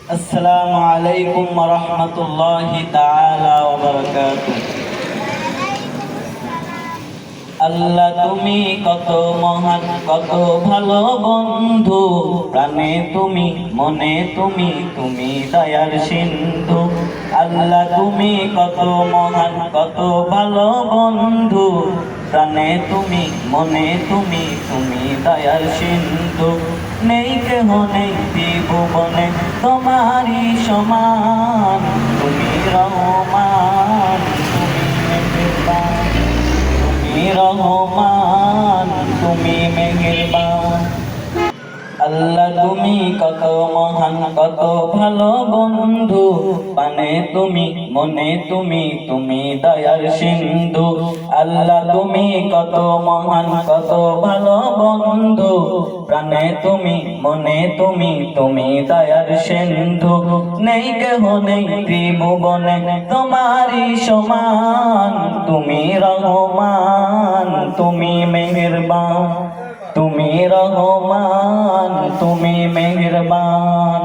আসসালামু আলাইকুম ওয়া রাহমাতুল্লাহি তাআলা ওয়া বারাকাতুহু। আল্লাহ তুমি কত মহান, কত ভালো বন্ধু, প্রাণে তুমি, মনে তুমি, তুমি দয়ার সিন্ধু। আল্লাহ তুমি কত মহান, কত ভালো বন্ধু, প্রাণে তুমি, মনে তুমি, তুমি দয়ার সিন্ধু। নেই কেহ নেই ত্রিভুবনে তোমারই সমান, তুমি রহমান, তুমি মেহেরবান, তুমি রহমান, তুমি মেহেরবান। আল্লাহ তুমি কত মহান, কত ভালো বন্ধু, প্রাণে তুমি, মনে তুমি, তুমি দয়ার সিন্ধু। আল্লাহ তুমি কত মহান, কত ভালো বন্ধু, প্রাণে তুমি, মনে তুমি, তুমি দয়ার সিন্ধু। নেই কেহ নেই ত্রিভুবনে তোমারই সমান, তুমি রহমান, তুমি মেহেরবান, তুমি রহমান, তুমি মেহেরবান।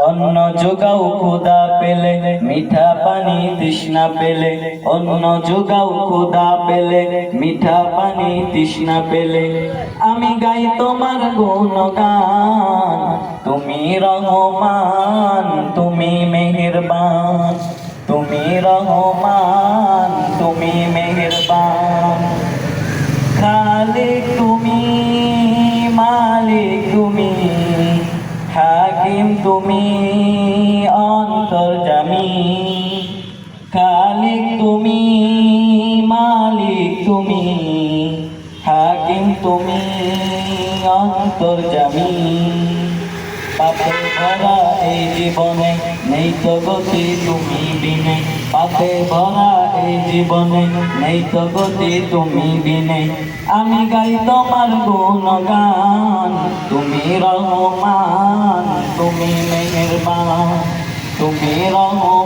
অন্ন যোগাও ক্ষুধা পেলে, মিঠা পানি তৃষ্ণা পেলে, অন্ন যোগাও ক্ষুধা পেলে, মিঠা পানি তৃষ্ণা পেলে, আমি গাই তোমার গুণগান। তুমি রহমান, তুমি মেহেরবান, তুমি রহমান, তুমি মেহেরবান। খালিক তুমি, মালিক তুমি, হাকিম তুমি, অন্তর্যামী। খালিক তুমি, মালিক তুমি, হাকিম তুমি, অন্তর্যামী। পাপে ভরা এই জীবনে নেই তো গতি তুমি বিনে, পাপে ভরা এই জীবনে নেই তো গতি তুমি বিনে, আমি গাই তোমার গুণগান। তুমি রহমান, তুমি মেহেরবান, তুমি রহমান।